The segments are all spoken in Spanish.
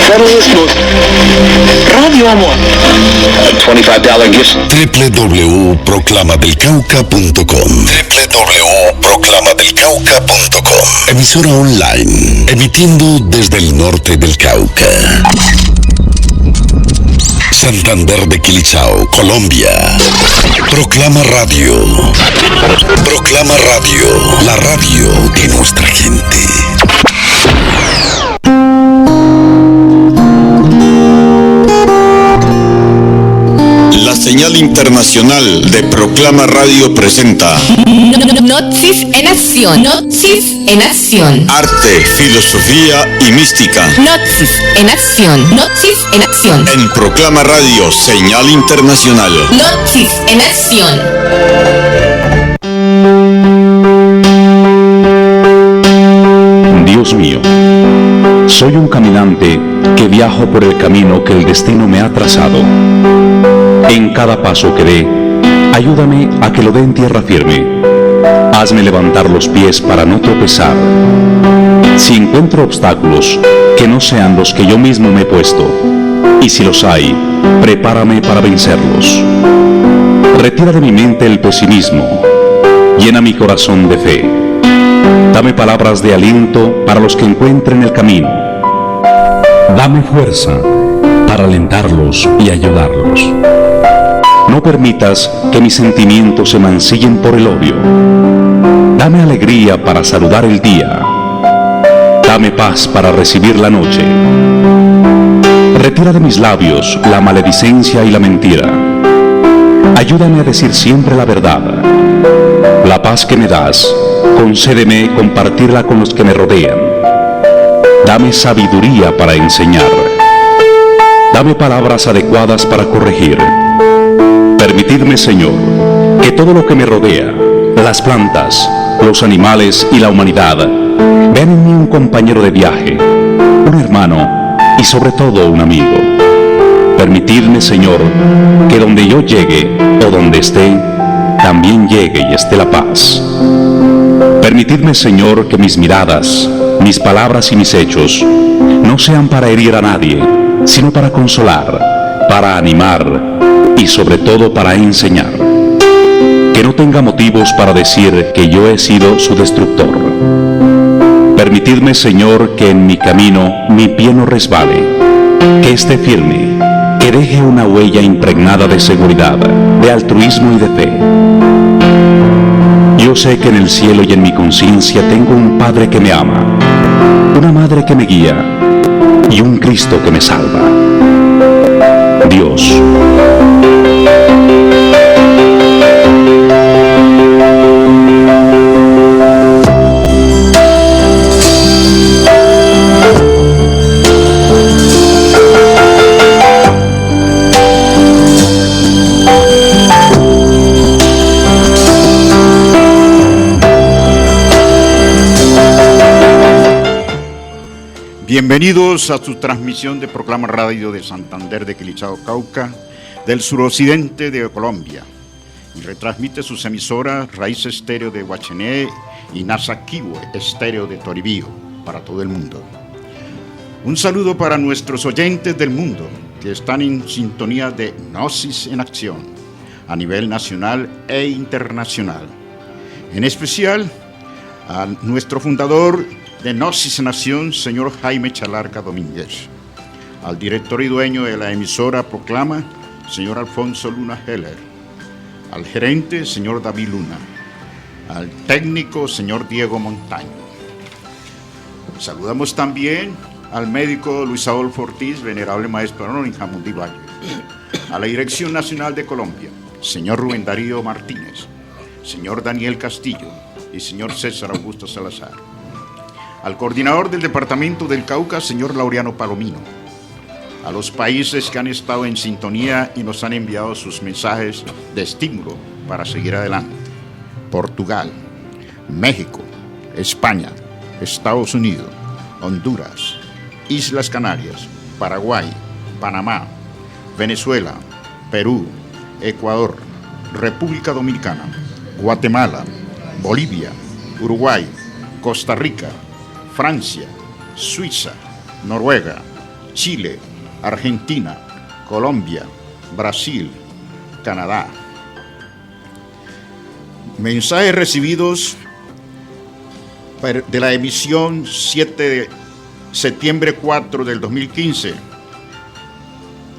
friendliest, most Radio Amor. $25 gift. www.proclamadelcauca.com www.proclamadelcauca.com Emisora online, emitiendo desde el norte del Cauca. Santander de Quilichao, Colombia. Proclama Radio. Proclama Radio, la radio de nuestra gente. La señal internacional de Proclama Radio presenta Gnosis en acción. Gnosis en acción. Arte, filosofía y mística. Gnosis en acción. Gnosis en acción. En Proclama Radio, señal internacional. Gnosis en acción. Dios mío, soy un caminante que viajo por el camino que el destino me ha trazado. En cada paso que dé, ayúdame a que lo dé en tierra firme. Hazme levantar los pies para no tropezar. Si encuentro obstáculos, que no sean los que yo mismo me he puesto. Y si los hay, prepárame para vencerlos. Retira de mi mente el pesimismo. Llena mi corazón de fe. Dame palabras de aliento para los que encuentren el camino. Dame fuerza para alentarlos y ayudarlos. No permitas que mis sentimientos se mancillen por el odio. Dame alegría para saludar el día. Dame paz para recibir la noche. Retira de mis labios la maledicencia y la mentira. Ayúdame a decir siempre la verdad. La paz que me das, concédeme compartirla con los que me rodean. Dame sabiduría para enseñar. Dame palabras adecuadas para corregir. Permitidme, Señor, que todo lo que me rodea, las plantas, los animales y la humanidad, vean en mí un compañero de viaje, un hermano y sobre todo un amigo. Permitidme, Señor, que donde yo llegue o donde esté, también llegue y esté la paz. Permitidme, Señor, que mis miradas, mis palabras y mis hechos no sean para herir a nadie, sino para consolar, para animar y sobre todo para enseñar. Que no tenga motivos para decir que yo he sido su destructor. Permitidme, Señor, que en mi camino mi pie no resbale, que esté firme, que deje una huella impregnada de seguridad, de altruismo y de fe. Yo sé que en el cielo y en mi conciencia tengo un Padre que me ama, una Madre que me guía y un Cristo que me salva. Dios. Bienvenidos a su transmisión de Proclama Radio de Santander de Quilichao, Cauca, del suroccidente de Colombia. Y retransmite sus emisoras Raíz Estéreo de Huachené y Nasaquibo Estéreo de Toribío para todo el mundo. Un saludo para nuestros oyentes del mundo que están en sintonía de Gnosis en Acción a nivel nacional e internacional. En especial a nuestro fundador de Gnosis en Acción, señor Jaime Chalarca Domínguez, al director y dueño de la emisora Proclama, señor Alfonso Luna Heller, al gerente, señor David Luna, al técnico, señor Diego Montaño. Saludamos también al médico Luis Adolfo Ortiz, venerable maestro en Jamundí Valle, a la Dirección Nacional de Colombia, señor Rubén Darío Martínez, señor Daniel Castillo y señor César Augusto Salazar, al coordinador del Departamento del Cauca, señor Laureano Palomino, a los países que han estado en sintonía y nos han enviado sus mensajes de estímulo para seguir adelante: Portugal, México, España, Estados Unidos, Honduras, Islas Canarias, Paraguay, Panamá, Venezuela, Perú, Ecuador, República Dominicana, Guatemala, Bolivia, Uruguay, Costa Rica, Francia, Suiza, Noruega, Chile, Argentina, Colombia, Brasil, Canadá. Mensajes recibidos de la emisión 7 de septiembre 4 del 2015.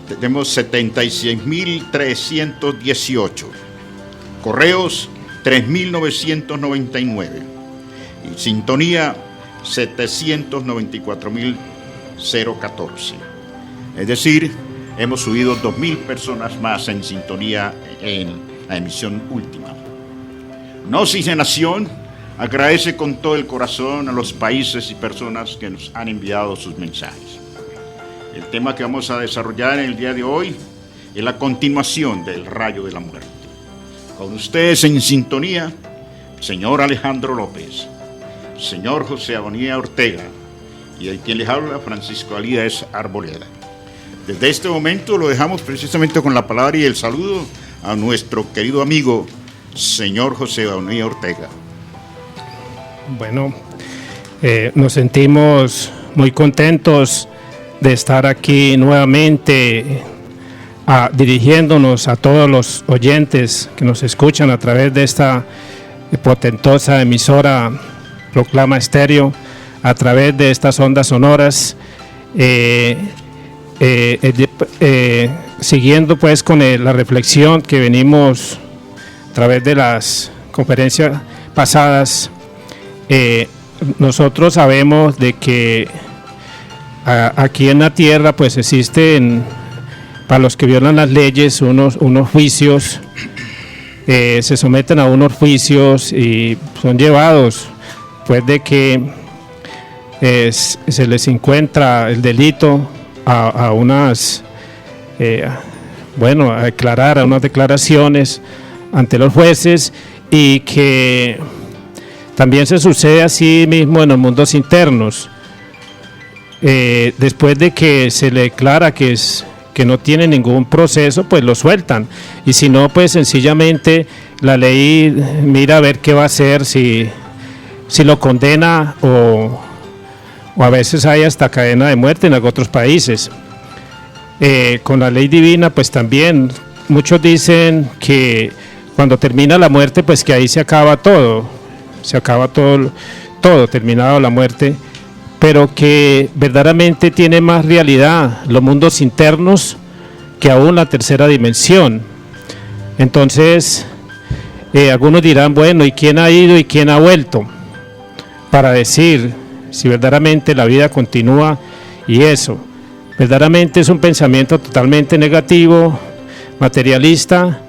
Tenemos 76.318. Correos 3.999. Y sintonía 794.014. Es decir, hemos subido 2.000 personas más en sintonía en la emisión última. No Oxigenación agradece con todo el corazón a los países y personas que nos han enviado sus mensajes. El tema que vamos a desarrollar en el día de hoy es la continuación del Rayo de la Muerte. Con ustedes en sintonía, señor Alejandro López, señor José Agonía Ortega y el quien les habla, Francisco Alías Arboleda. Desde este momento lo dejamos precisamente con la palabra y el saludo a nuestro querido amigo, señor José Agonía Ortega. Bueno, nos sentimos muy contentos de estar aquí nuevamente dirigiéndonos a todos los oyentes que nos escuchan a través de esta potentosa emisora Proclama Estéreo, a través de estas ondas sonoras, siguiendo pues con la reflexión que venimos a través de las conferencias pasadas. Nosotros sabemos de que aquí en la tierra pues existen, para los que violan las leyes, unos juicios, se someten a unos juicios y son llevados después de que se les encuentra el delito a declarar a unas declaraciones ante los jueces, y que también se sucede así mismo en los mundos internos. Después de que se le declara que no tiene ningún proceso, pues lo sueltan, y si no, pues sencillamente la ley mira a ver qué va a hacer, si lo condena o a veces hay hasta cadena de muerte en otros países. Con la ley divina pues también muchos dicen que cuando termina la muerte pues que ahí se acaba todo, terminado la muerte, pero que verdaderamente tiene más realidad los mundos internos que aún la tercera dimensión. Entonces algunos dirán, bueno, ¿y quién ha ido y quién ha vuelto? Para decir si verdaderamente la vida continúa, y eso verdaderamente es un pensamiento totalmente negativo, materialista,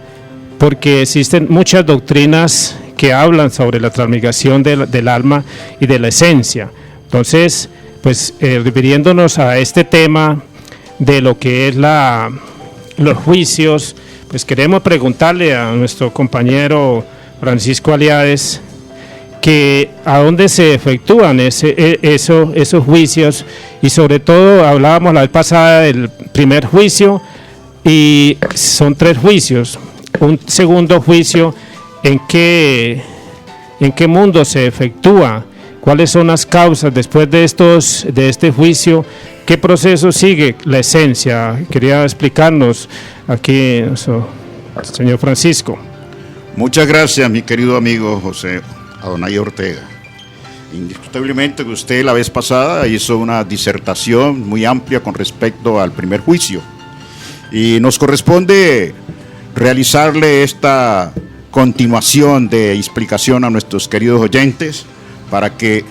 porque existen muchas doctrinas que hablan sobre la transmigración del alma y de la esencia. Entonces, pues refiriéndonos a este tema de lo que es los juicios, pues queremos preguntarle a nuestro compañero Francisco Aliades que a dónde se efectúan esos juicios, y sobre todo hablábamos la vez pasada del primer juicio, y son 3 juicios. Un segundo juicio, ¿en qué mundo se efectúa? ¿Cuáles son las causas después de este juicio? ¿Qué proceso sigue la esencia? Quería explicarnos aquí, señor Francisco. Muchas gracias, mi querido amigo José Agonía Ortega. Indiscutiblemente que usted la vez pasada hizo una disertación muy amplia con respecto al primer juicio, y nos corresponde realizarle esta continuación de explicación a nuestros queridos oyentes para que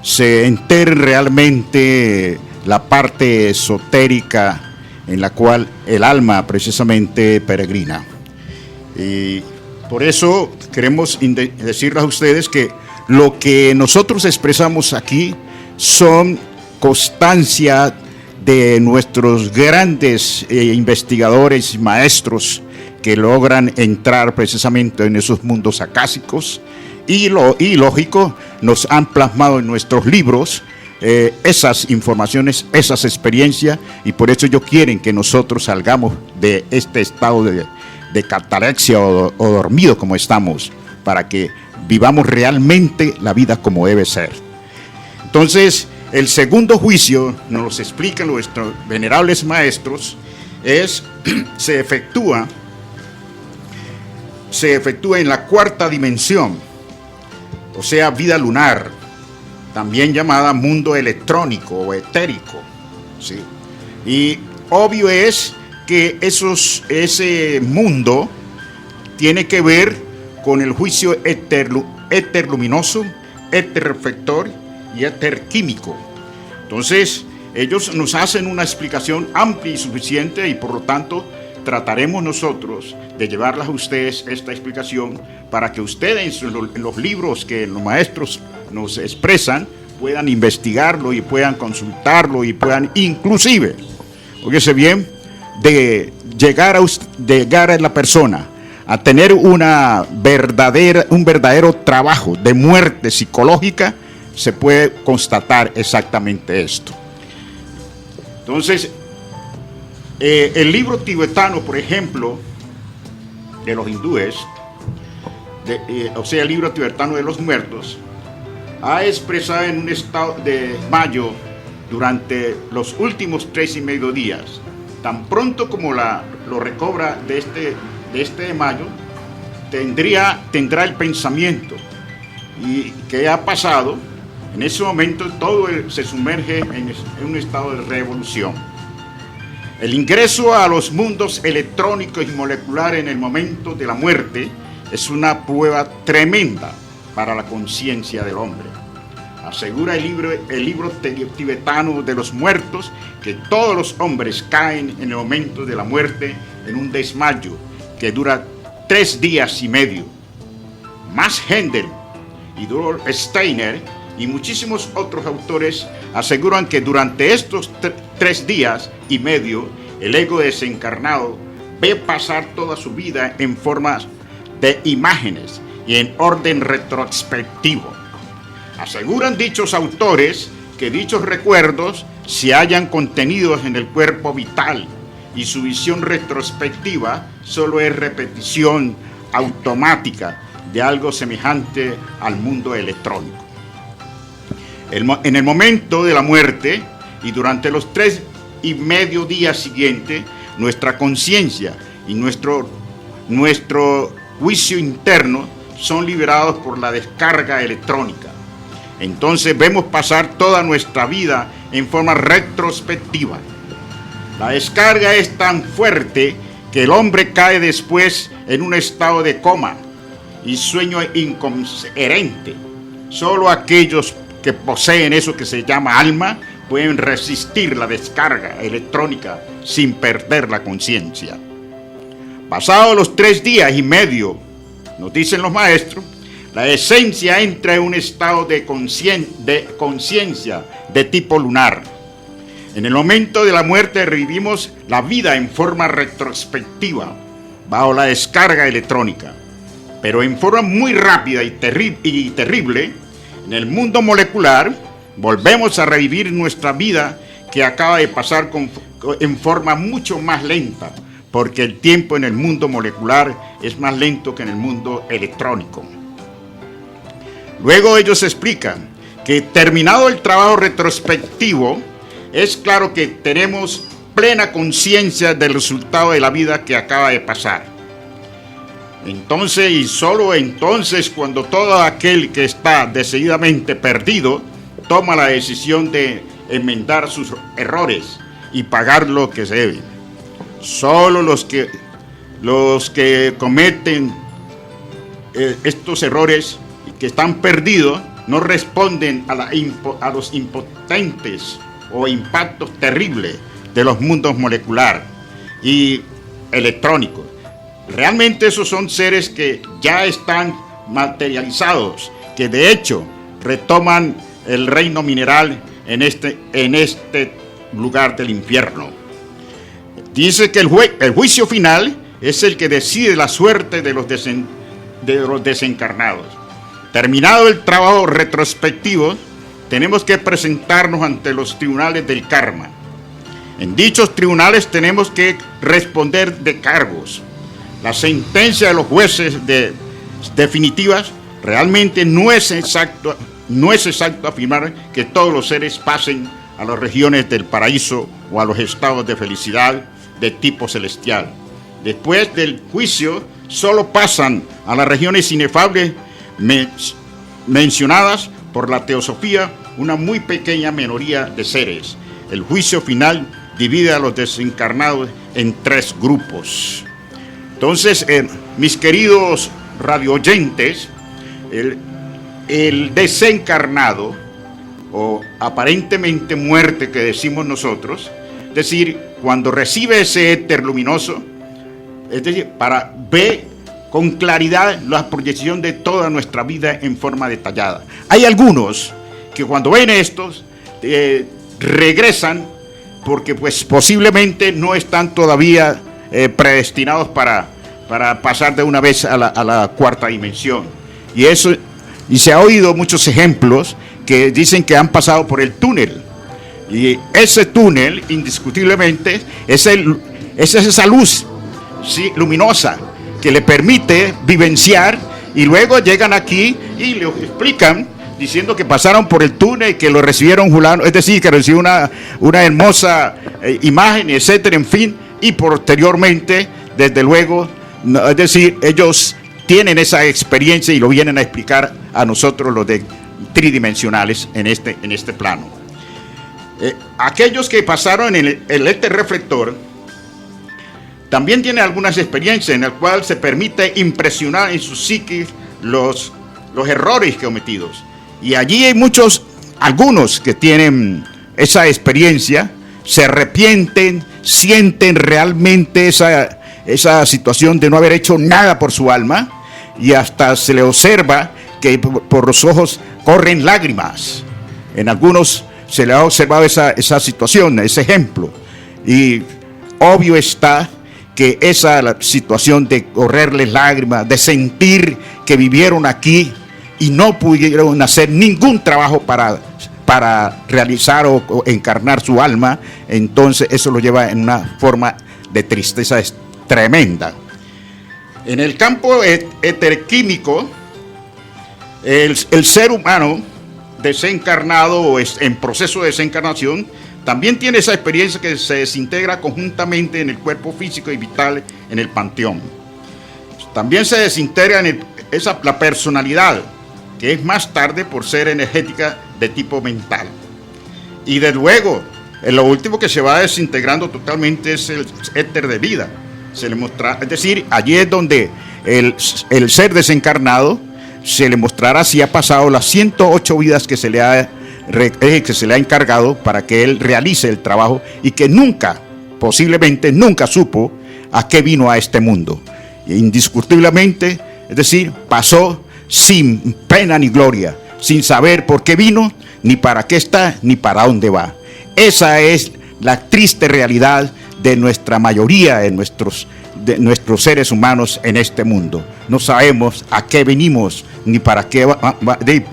se enteren realmente la parte esotérica en la cual el alma precisamente peregrina. Y por eso queremos decirles a ustedes que lo que nosotros expresamos aquí son constancia de nuestros grandes investigadores y maestros que logran entrar precisamente en esos mundos acásicos, y lógico, nos han plasmado en nuestros libros esas informaciones, esas experiencias, y por eso ellos quieren que nosotros salgamos de este estado de catalepsia o dormido como estamos, para que vivamos realmente la vida como debe ser. Entonces, el segundo juicio, nos lo explican nuestros venerables maestros, se efectúa en la cuarta dimensión, o sea, vida lunar, también llamada mundo electrónico o etérico, ¿sí? Y obvio es que ese mundo tiene que ver con el juicio éter luminoso, éter reflector y éter químico. Entonces, ellos nos hacen una explicación amplia y suficiente, y por lo tanto trataremos nosotros de llevarles a ustedes esta explicación para que ustedes en los libros que los maestros nos expresan puedan investigarlo y puedan consultarlo y puedan inclusive, óyese bien, de llegar a la persona a tener un verdadero trabajo de muerte psicológica, se puede constatar exactamente esto. Entonces, el libro tibetano, por ejemplo, de los hindúes, o sea, el libro tibetano de los muertos, ha expresado en un estado de mayo durante los últimos 3,5 días. Tan pronto como lo recobra de este mayo, tendrá el pensamiento. ¿Y qué ha pasado? En ese momento todo se sumerge en un estado de revolución. El ingreso a los mundos electrónicos y moleculares en el momento de la muerte es una prueba tremenda para la conciencia del hombre. Asegura el libro tibetano de los muertos que todos los hombres caen en el momento de la muerte en un desmayo que dura 3 días y medio. Max Hendel y Rudolf Steiner y muchísimos otros autores aseguran que durante estos 3 días y medio el ego desencarnado ve pasar toda su vida en formas de imágenes y en orden retrospectivo. Aseguran dichos autores que dichos recuerdos se hallan contenidos en el cuerpo vital y su visión retrospectiva solo es repetición automática de algo semejante al mundo electrónico. En el momento de la muerte y durante los 3,5 días siguientes, nuestra conciencia y nuestro juicio interno son liberados por la descarga electrónica. Entonces vemos pasar toda nuestra vida en forma retrospectiva. La descarga es tan fuerte que el hombre cae después en un estado de coma y sueño incoherente. Solo aquellos que poseen eso que se llama alma pueden resistir la descarga electrónica sin perder la conciencia. Pasados los 3,5 días, nos dicen los maestros, la esencia entra en un estado de conciencia de tipo lunar. En el momento de la muerte revivimos la vida en forma retrospectiva, bajo la descarga electrónica, pero en forma muy rápida y terrible. En el mundo molecular volvemos a revivir nuestra vida que acaba de pasar en forma mucho más lenta, porque el tiempo en el mundo molecular es más lento que en el mundo electrónico. Luego ellos explican que terminado el trabajo retrospectivo, es claro que tenemos plena conciencia del resultado de la vida que acaba de pasar. Entonces, y solo entonces, cuando todo aquel que está decididamente perdido toma la decisión de enmendar sus errores y pagar lo que se debe. Solo los que cometen estos errores y que están perdidos no responden a los impotentes o impactos terribles de los mundos molecular y electrónicos. Realmente esos son seres que ya están materializados, que de hecho retoman el reino mineral en este lugar del infierno. Dice que el juicio final es el que decide la suerte de los desencarnados. Terminado el trabajo retrospectivo, tenemos que presentarnos ante los tribunales del karma. En dichos tribunales tenemos que responder de cargos. La sentencia de los jueces definitivas realmente no es no es exacto afirmar que todos los seres pasen a las regiones del paraíso o a los estados de felicidad de tipo celestial. Después del juicio, solo pasan a las regiones inefables mencionadas por la teosofía una muy pequeña minoría de seres. El juicio final divide a los desencarnados en 3 grupos. Entonces, mis queridos radioyentes, el desencarnado, o aparentemente muerte que decimos nosotros, es decir, cuando recibe ese éter luminoso, es decir, para ver con claridad la proyección de toda nuestra vida en forma detallada. Hay algunos que cuando ven estos regresan porque pues posiblemente no están todavía predestinados para pasar de una vez a la 4ª dimensión. Y se ha oído muchos ejemplos que dicen que han pasado por el túnel. Y ese túnel, indiscutiblemente, es esa luz, sí, luminosa, que le permite vivenciar, y luego llegan aquí y le explican diciendo que pasaron por el túnel, que lo recibieron fulano, es decir, que recibió una hermosa imagen, etcétera, en fin, y posteriormente, desde luego, es decir, ellos tienen esa experiencia y lo vienen a explicar a nosotros los de tridimensionales en este plano. Aquellos que pasaron en el éter reflector también tienen algunas experiencias en las cuales se permite impresionar en su psiquis los errores cometidos. Y allí hay algunos que tienen esa experiencia, se arrepienten, sienten realmente esa situación de no haber hecho nada por su alma, y hasta se le observa que por los ojos corren lágrimas. En algunos se le ha observado esa situación, ese ejemplo. Y obvio está que la situación de correrles lágrimas, de sentir que vivieron aquí y no pudieron hacer ningún trabajo para realizar o encarnar su alma, entonces eso lo lleva en una forma de tristeza tremenda. En el campo eterquímico, el ser humano desencarnado o en proceso de desencarnación también tiene esa experiencia que se desintegra conjuntamente en el cuerpo físico y vital en el panteón. También se desintegra la personalidad, que es más tarde por ser energética de tipo mental. Y de luego, lo último que se va desintegrando totalmente es el éter de vida. Se le muestra, es decir, allí es donde el ser desencarnado se le mostrará si ha pasado las 108 vidas que se le ha encargado para que él realice el trabajo, y que posiblemente nunca supo a qué vino a este mundo. Indiscutiblemente, es decir, pasó sin pena ni gloria, sin saber por qué vino, ni para qué está, ni para dónde va. Esa es la triste realidad de nuestra mayoría de nuestros seres humanos en este mundo. No sabemos a qué venimos, ni para qué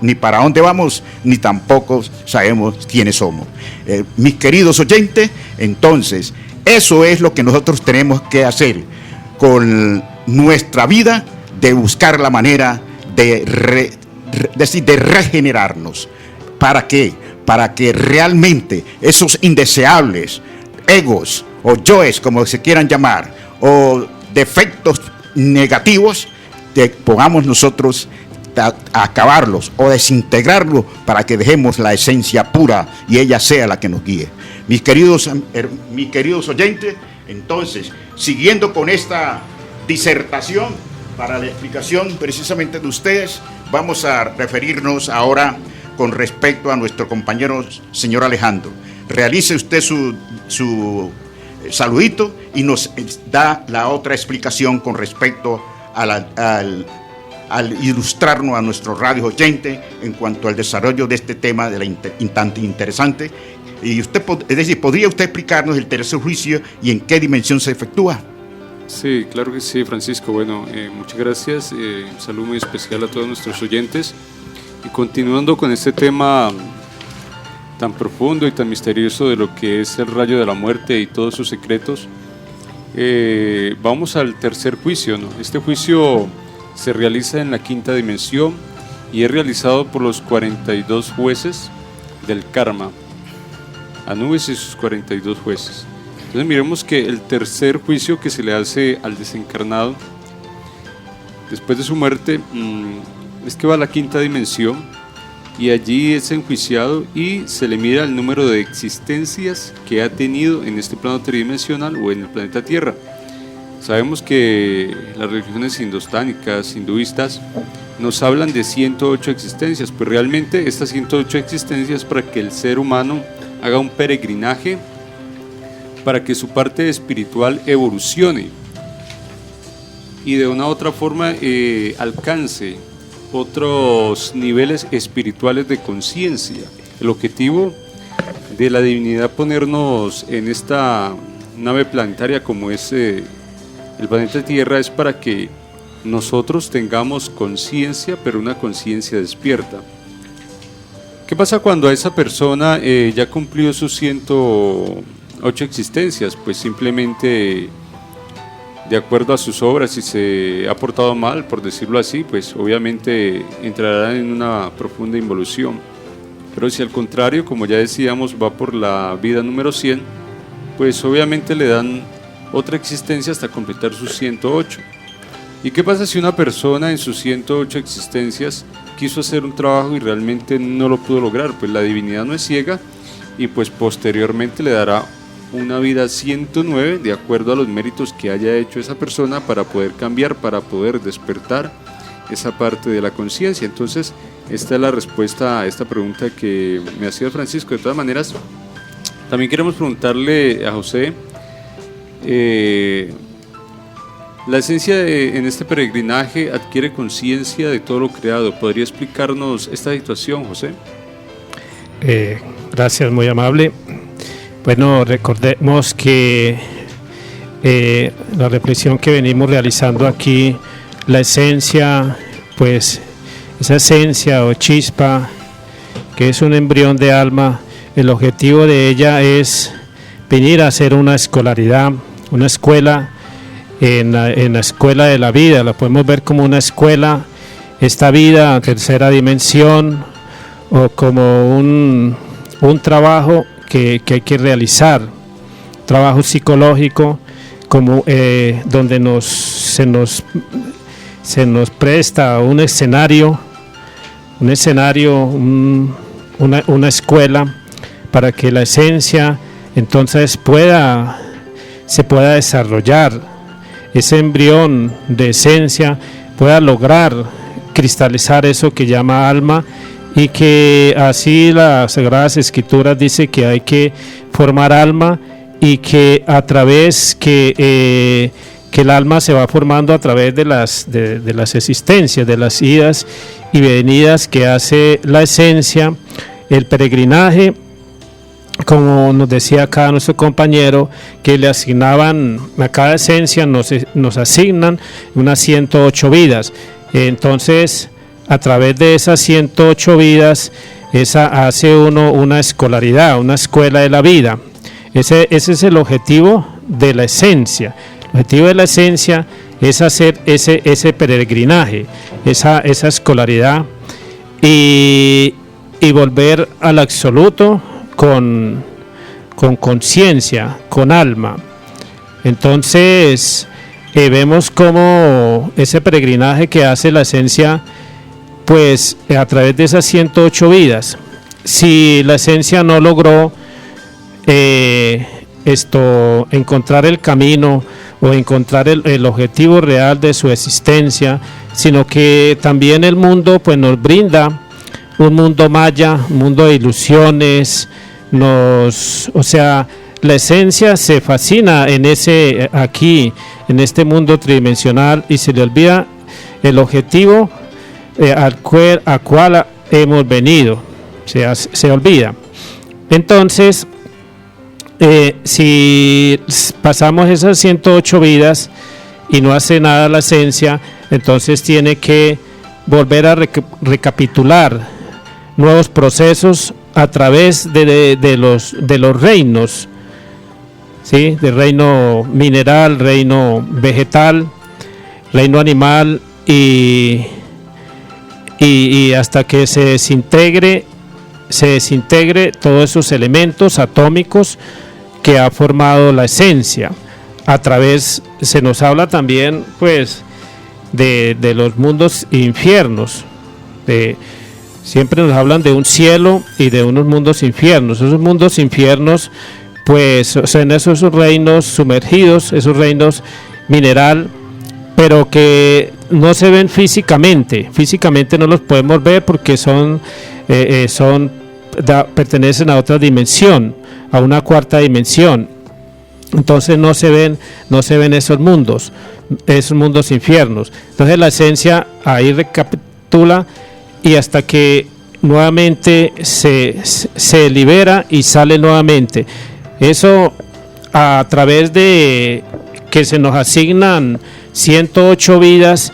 ni para dónde vamos, ni tampoco sabemos quiénes somos. Mis queridos oyentes, entonces, eso es lo que nosotros tenemos que hacer con nuestra vida, de buscar la manera de regenerarnos. ¿Para qué? Para que realmente esos indeseables egos o yoes, como se quieran llamar, o defectos negativos, podamos nosotros acabarlos o desintegrarlos, para que dejemos la esencia pura y ella sea la que nos guíe. Mis queridos oyentes, entonces, siguiendo con esta disertación para la explicación precisamente de ustedes, vamos a referirnos ahora con respecto a nuestro compañero señor Alejandro. Realice usted su saludito y nos da la otra explicación con respecto al ilustrarnos a nuestros radios oyentes en cuanto al desarrollo de este tema de tan interesante. Y usted, es decir, ¿podría usted explicarnos el tercer juicio y en qué dimensión se efectúa? Sí, claro que sí, Francisco. Bueno, muchas gracias. Un saludo muy especial a todos nuestros oyentes. Y continuando con este tema tan profundo y tan misterioso de lo que es el rayo de la muerte y todos sus secretos, vamos al tercer juicio, ¿no? Este juicio se realiza en la quinta dimensión y es realizado por los 42 jueces del karma. Anubis y sus 42 jueces. Entonces miremos que el tercer juicio que se le hace al desencarnado después de su muerte es que va a la quinta dimensión y allí es enjuiciado y se le mira el número de existencias que ha tenido en este plano tridimensional o en el planeta Tierra. Sabemos que las religiones indostánicas, hinduistas, nos hablan de 108 existencias, pues realmente estas 108 existencias para que el ser humano haga un peregrinaje, para que su parte espiritual evolucione y de una u otra forma alcance otros niveles espirituales de conciencia. El objetivo de la divinidad ponernos en esta nave planetaria como es el planeta Tierra es para que nosotros tengamos conciencia, pero una conciencia despierta. ¿Qué pasa cuando a esa persona ya cumplió sus 108 existencias? Pues simplemente, de acuerdo a sus obras, si se ha portado mal, por decirlo así, pues obviamente entrará en una profunda involución. Pero si al contrario, como ya decíamos, va por la vida número 100, pues obviamente le dan otra existencia hasta completar sus 108. ¿Y qué pasa si una persona en sus 108 existencias quiso hacer un trabajo y realmente no lo pudo lograr? Pues la divinidad no es ciega y pues posteriormente le dará una vida 109 de acuerdo a los méritos que haya hecho esa persona para poder cambiar, para poder despertar esa parte de la conciencia. Entonces, esta es la respuesta a esta pregunta que me hacía Francisco. De todas maneras, también queremos preguntarle a José, la esencia en este peregrinaje adquiere conciencia de todo lo creado. ¿Podría explicarnos esta situación, José? Gracias, muy amable. Bueno, recordemos que la reflexión que venimos realizando aquí, la esencia, pues esa esencia o chispa, que es un embrión de alma, el objetivo de ella es venir a hacer una escolaridad, una escuela, en la escuela de la vida. La podemos ver como una escuela, esta vida, tercera dimensión, o como un trabajo que hay que realizar, trabajo psicológico, como donde se nos presta un escenario, una escuela, para que la esencia entonces se pueda desarrollar, ese embrión de esencia pueda lograr cristalizar eso que llama alma, y que así las Sagradas Escrituras dice que hay que formar alma, y que a través que el alma se va formando a través de las existencias, de las idas y venidas que hace la esencia, el peregrinaje. Como nos decía acá nuestro compañero, que le asignaban a cada esencia, nos asignan unas 108 vidas. Entonces, a través de esas 108 vidas, hace uno una escolaridad, una escuela de la vida. Ese es el objetivo de la esencia. El objetivo de la esencia es hacer ese peregrinaje, esa escolaridad, y volver al absoluto con conciencia, con alma. Entonces vemos cómo ese peregrinaje que hace la esencia, pues a través de esas 108 vidas, si la esencia no logró encontrar el camino o encontrar el objetivo real de su existencia, sino que también el mundo pues nos brinda un mundo maya, un mundo de ilusiones, la esencia se fascina en este mundo tridimensional, y se le olvida el objetivo al cual hemos venido, se olvida. Entonces, si pasamos esas 108 vidas y no hace nada la esencia, entonces tiene que volver a recapitular nuevos procesos a través de los reinos, ¿sí? Del reino mineral, reino vegetal, reino animal y y hasta que se desintegre todos esos elementos atómicos que ha formado la esencia. A través, se nos habla también pues de los mundos infiernos, siempre nos hablan de un cielo y de unos mundos infiernos. Esos mundos infiernos pues son esos reinos sumergidos, esos reinos mineral, pero que no se ven físicamente no los podemos ver porque pertenecen a otra dimensión, a una cuarta dimensión. Entonces no se ven esos mundos infiernos. Entonces la esencia ahí recapitula y hasta que nuevamente se libera y sale nuevamente. Eso a través de que se nos asignan 108 vidas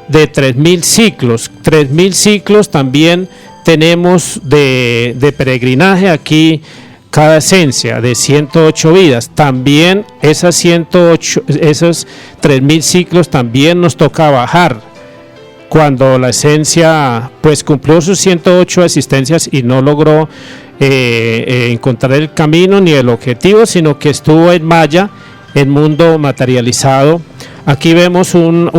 de 3.000 ciclos. 3.000 ciclos también tenemos de peregrinaje aquí, cada esencia de 108 vidas. También esos 3.000 ciclos también nos toca bajar. Cuando la esencia pues cumplió sus 108 existencias y no logró encontrar el camino ni el objetivo, sino que estuvo en Maya, el mundo materializado. Aquí vemos algo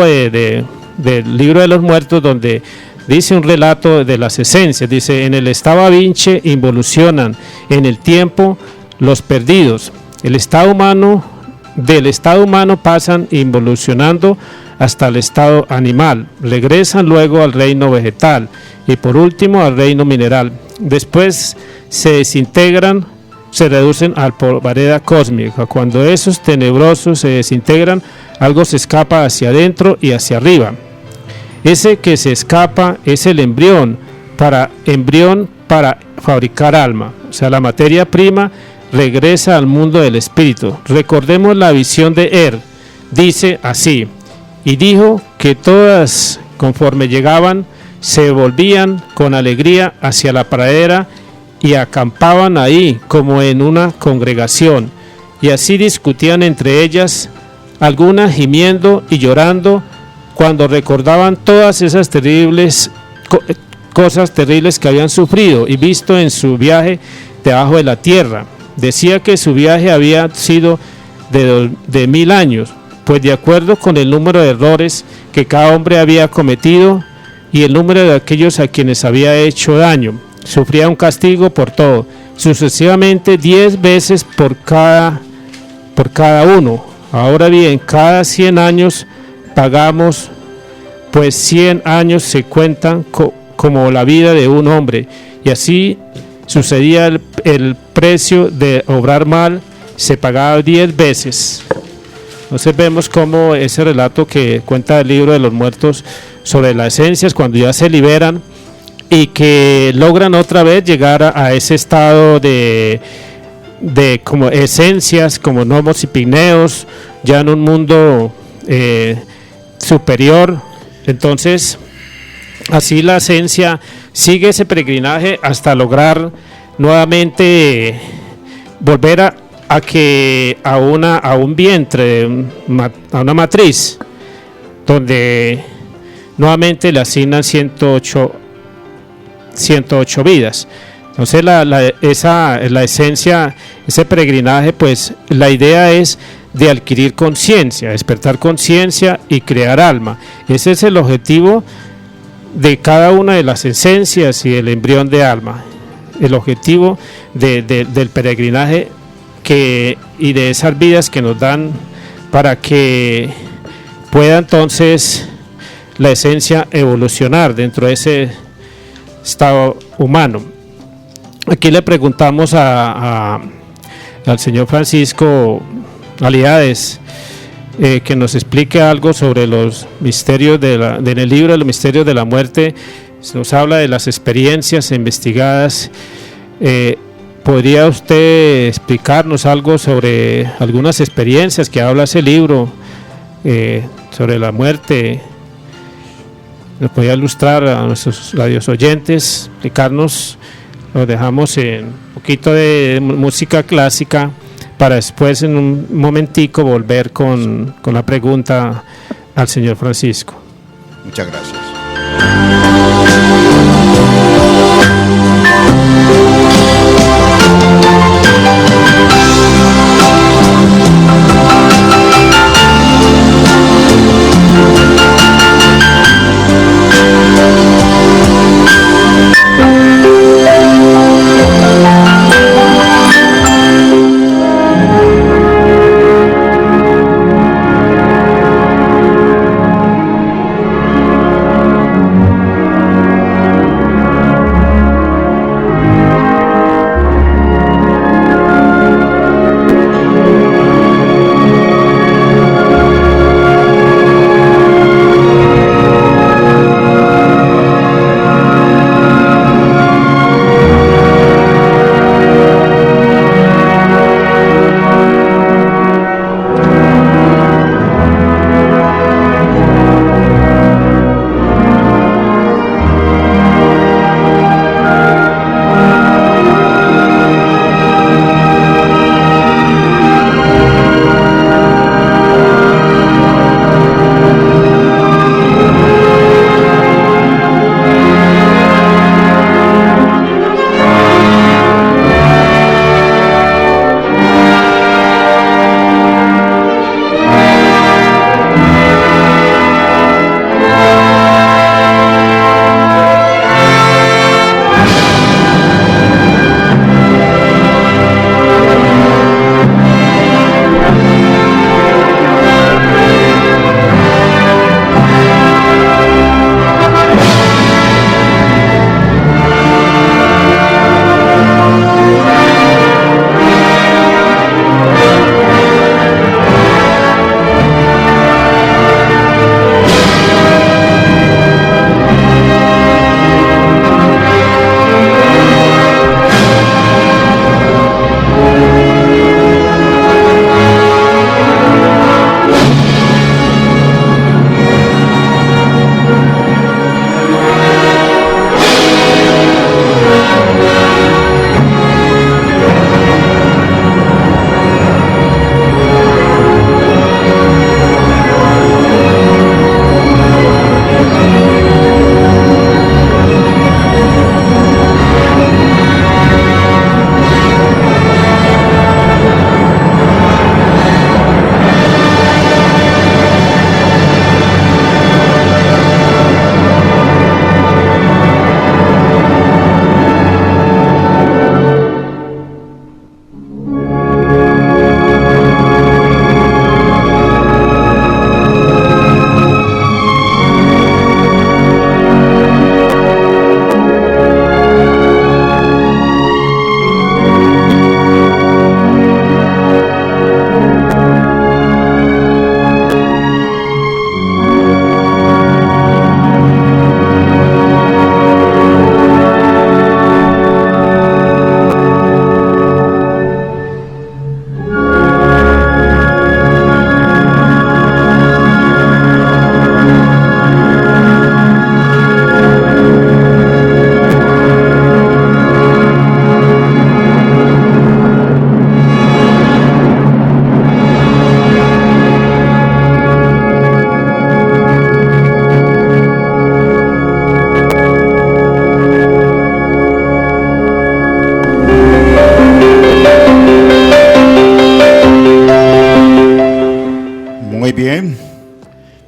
del libro de los muertos, donde dice un relato de las esencias. Dice: en el estado Vinche involucionan en el tiempo los perdidos. Del estado humano pasan involucionando hasta el estado animal, regresan luego al reino vegetal y por último al reino mineral. Después se desintegran, se reducen a polvareda cósmica. Cuando esos tenebrosos se desintegran, algo se escapa hacia adentro y hacia arriba. Ese que se escapa es el embrión para fabricar alma. O sea, la materia prima regresa al mundo del espíritu. Recordemos la visión de dice así: y dijo que todas, conforme llegaban, se volvían con alegría hacia la pradera y acampaban ahí como en una congregación, y así discutían entre ellas, algunas gimiendo y llorando, cuando recordaban todas esas cosas terribles que habían sufrido y visto en su viaje debajo de la tierra. Decía que su viaje había sido de 1000 años, pues de acuerdo con el número de errores que cada hombre había cometido y el número de aquellos a quienes había hecho daño, sufría un castigo por todo, sucesivamente 10 veces por cada uno. Ahora bien, cada 100 años pagamos, pues 100 años se cuentan como la vida de un hombre, y así sucedía el precio de obrar mal, se pagaba 10 veces. Entonces vemos cómo ese relato que cuenta el libro de los muertos sobre las esencias, cuando ya se liberan y que logran otra vez llegar a ese estado de como esencias, como gnomos y pigmeos, ya en un mundo superior. Entonces así la esencia sigue ese peregrinaje hasta lograr nuevamente volver a un vientre, a una matriz, donde nuevamente le asignan 108 vidas. Entonces la esencia, ese peregrinaje, pues la idea es de adquirir conciencia, despertar conciencia y crear alma. Ese es el objetivo de cada una de las esencias y el embrión de alma, el objetivo del peregrinaje y de esas vidas que nos dan para que pueda entonces la esencia evolucionar dentro de ese estado humano. Aquí le preguntamos al señor Francisco Aliades que nos explique algo sobre los misterios en el libro de los misterios de la muerte. Nos habla de las experiencias investigadas. ¿Podría usted explicarnos algo sobre algunas experiencias que habla ese libro sobre la muerte? ¿Nos podría ilustrar a nuestros radios oyentes, explicarnos? Lo dejamos en un poquito de música clásica para después en un momentico volver con la pregunta al señor Francisco. Muchas gracias.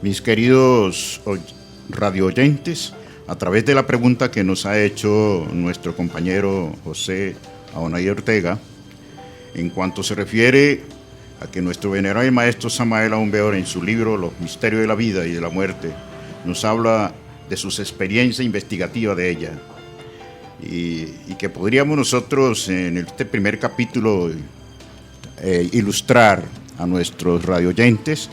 Mis queridos radio oyentes, a través de la pregunta que nos ha hecho nuestro compañero José Aonay Ortega, en cuanto se refiere a que nuestro venerable maestro Samael Aún Weor, en su libro Los misterios de la vida y de la muerte, nos habla de sus experiencias investigativas de ella, y que podríamos nosotros en este primer capítulo ilustrar a nuestros radioyentes,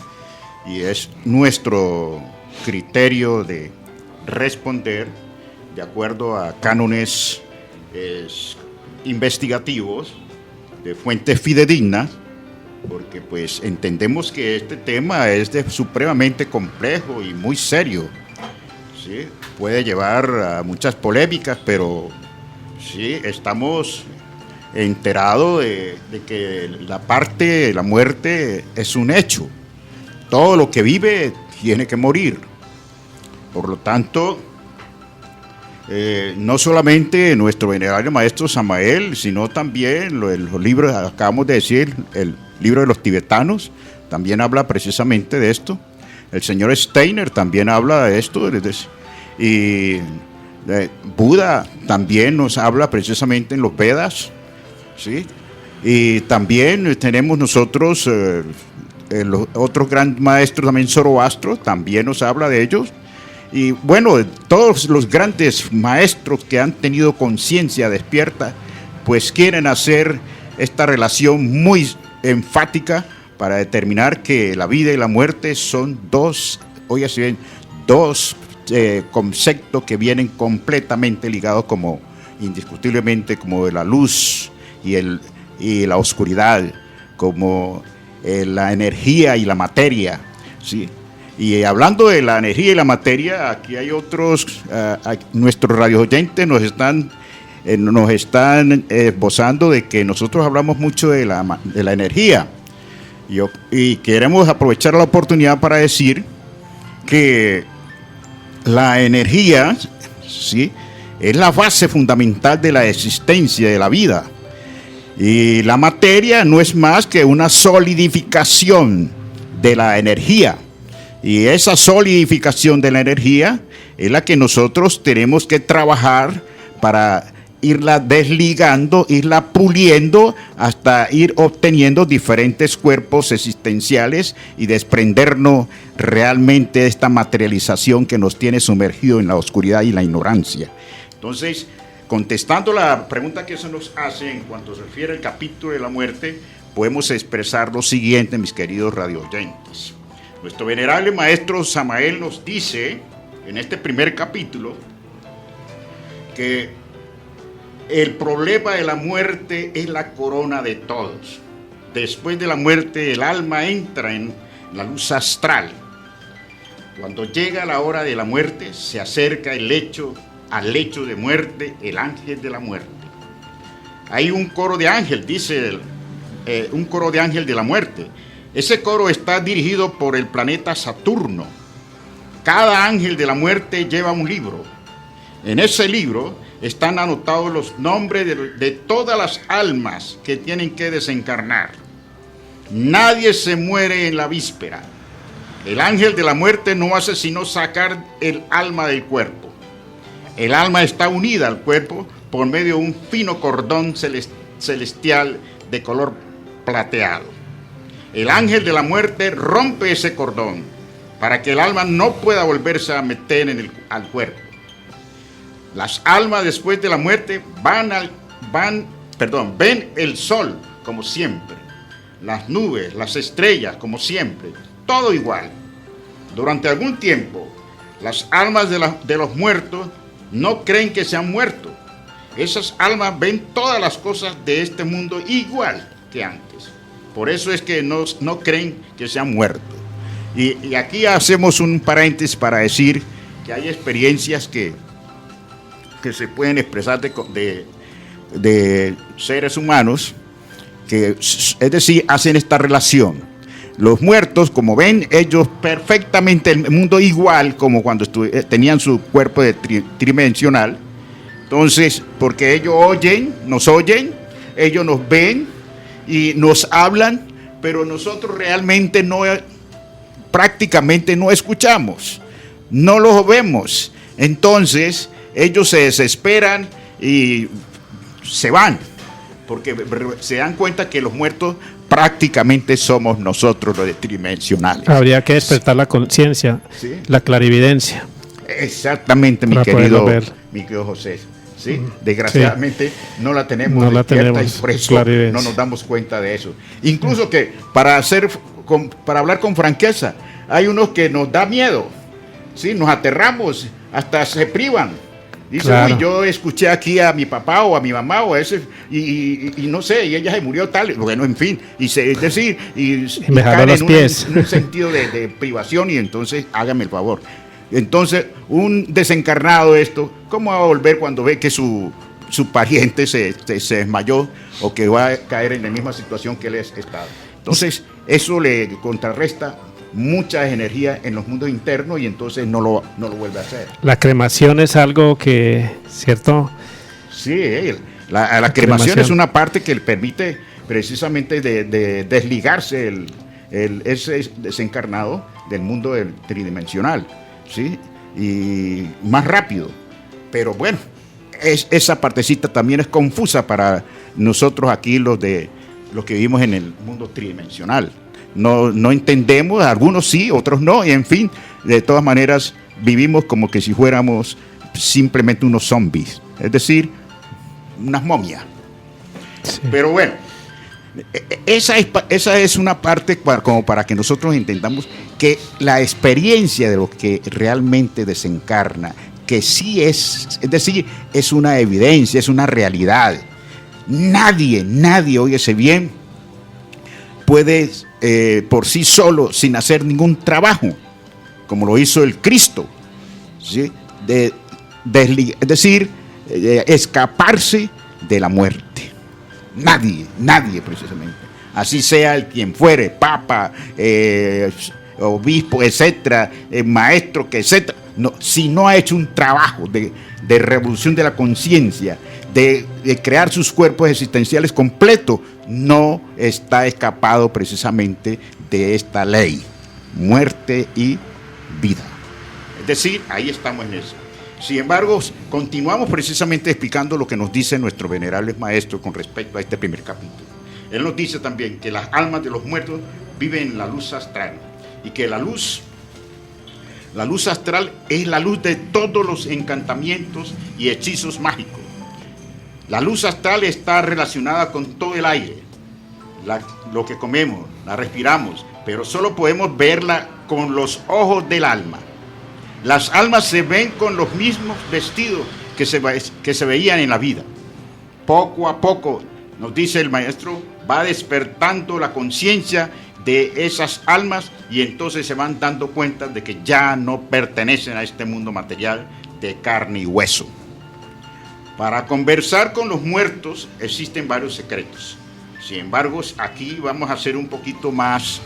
y es nuestro criterio de responder de acuerdo a cánones investigativos de fuentes fidedignas, porque pues entendemos que este tema es supremamente complejo y muy serio, ¿sí? Puede llevar a muchas polémicas, pero sí estamos enterados de que la parte de la muerte es un hecho. Todo lo que vive tiene que morir. Por lo tanto, no solamente nuestro venerable maestro Samael, sino también los libros, acabamos de decir, el libro de los tibetanos, también habla precisamente de esto. El señor Steiner también habla de esto. Y Buda también nos habla precisamente en los Vedas, ¿sí? Y también tenemos nosotros, los otros grandes maestros, también Zoroastro, también nos habla de ellos. Y bueno, todos los grandes maestros que han tenido conciencia despierta, pues quieren hacer esta relación muy enfática para determinar que la vida y la muerte son dos, óigase bien, dos conceptos que vienen completamente ligados, como indiscutiblemente, como de la luz y la oscuridad, como la energía y la materia, ¿sí? Y hablando de la energía y la materia, aquí hay otros, nuestros radioyentes nos están esbozando de que nosotros hablamos mucho de la energía. Y queremos aprovechar la oportunidad para decir que la energía, ¿sí?, es la base fundamental de la existencia de la vida. Y la materia no es más que una solidificación de la energía. Y esa solidificación de la energía es la que nosotros tenemos que trabajar para irla desligando, irla puliendo hasta ir obteniendo diferentes cuerpos existenciales y desprendernos realmente de esta materialización que nos tiene sumergido en la oscuridad y la ignorancia. Entonces, contestando la pregunta que se nos hace en cuanto se refiere al capítulo de la muerte, podemos expresar lo siguiente, mis queridos radioyentes. Nuestro venerable maestro Samael nos dice en este primer capítulo que el problema de la muerte es la corona de todos. Después de la muerte, el alma entra en la luz astral. Cuando llega la hora de la muerte, se acerca al lecho de muerte, el ángel de la muerte. Hay un coro de ángel, dice un coro de ángel de la muerte. Ese coro está dirigido por el planeta Saturno. Cada ángel de la muerte lleva un libro. En ese libro están anotados los nombres de todas las almas que tienen que desencarnar. Nadie se muere en la víspera. El ángel de la muerte no hace sino sacar el alma del cuerpo. El alma está unida al cuerpo por medio de un fino cordón celestial de color plateado. El ángel de la muerte rompe ese cordón para que el alma no pueda volverse a meter al cuerpo. Las almas después de la muerte ven el sol como siempre, las nubes, las estrellas como siempre, todo igual. Durante algún tiempo, las almas de los muertos no creen que se han muerto. Esas almas ven todas las cosas de este mundo igual que antes. Por eso es que no creen que se han muerto. Y aquí hacemos un paréntesis para decir que hay experiencias que se pueden expresar de seres humanos, que, es decir, hacen esta relación. Los muertos, como ven ellos perfectamente el mundo igual como cuando tenían su cuerpo tridimensional, entonces, porque ellos nos oyen, ellos nos ven y nos hablan, pero nosotros realmente prácticamente no escuchamos, no los vemos. Entonces ellos se desesperan y se van, porque se dan cuenta que los muertos prácticamente somos nosotros los tridimensionales. Habría que despertar la conciencia, ¿sí?, la clarividencia. Exactamente, mi querido José. ¿Sí? Desgraciadamente sí, no la tenemos despierta, y por eso no nos damos cuenta de eso. Incluso que para hablar con franqueza, hay unos que nos da miedo, ¿sí? Nos aterramos, hasta se privan. Dice, claro, yo escuché aquí a mi papá o a mi mamá o a ese, y no sé, y ella se murió tal, bueno, en fin, y me caen en un sentido de privación, y entonces hágame el favor. Entonces, un desencarnado ¿cómo va a volver cuando ve que su pariente se desmayó o que va a caer en la misma situación que él ha estado? Entonces, eso le contrarresta muchas energías en los mundos internos y entonces no lo vuelve a hacer. La cremación es algo que, ¿cierto? Sí, la cremación es una parte que le permite precisamente de desligarse ese desencarnado del mundo tridimensional, ¿sí? Y más rápido. Pero bueno, esa partecita también es confusa para nosotros aquí los que vivimos en el mundo tridimensional. No entendemos, algunos sí, otros no, y en fin, de todas maneras vivimos como que si fuéramos simplemente unos zombies, es decir, unas momias. Sí. Pero bueno, esa es una parte como para que nosotros entendamos que la experiencia de lo que realmente desencarna, que sí es decir, es una evidencia, es una realidad. Nadie, óyese bien, puede por sí solo, sin hacer ningún trabajo, como lo hizo el Cristo, ¿sí? Es decir, escaparse de la muerte. Nadie precisamente. Así sea el quien fuere, papa, obispo, etcétera, maestro, etcétera. No, si no ha hecho un trabajo de revolución de la conciencia, de crear sus cuerpos existenciales completos, no está escapado precisamente de esta ley, muerte y vida. Es decir, ahí estamos en eso. Sin embargo, continuamos precisamente explicando lo que nos dice nuestro venerable maestro con respecto a este primer capítulo. Él nos dice también que las almas de los muertos viven en la luz astral y que la luz astral es la luz de todos los encantamientos y hechizos mágicos. La luz astral está relacionada con todo el aire, lo que comemos, la respiramos, pero solo podemos verla con los ojos del alma. Las almas se ven con los mismos vestidos que se veían en la vida. Poco a poco, nos dice el maestro, va despertando la conciencia de esas almas y entonces se van dando cuenta de que ya no pertenecen a este mundo material de carne y hueso. Para conversar con los muertos existen varios secretos. Sin embargo, aquí vamos a ser un poquito más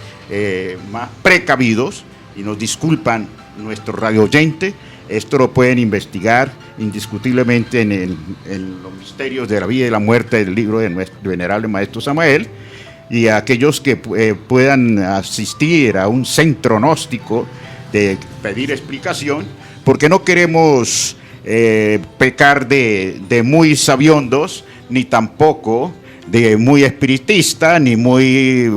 precavidos y nos disculpan nuestro radio oyente. Esto lo pueden investigar indiscutiblemente en los misterios de la vida y la muerte del libro de nuestro venerable maestro Samael, y a aquellos que puedan asistir a un centro gnóstico de pedir explicación, porque no queremos pecar de muy sabiondos, ni tampoco de muy espiritista, ni muy,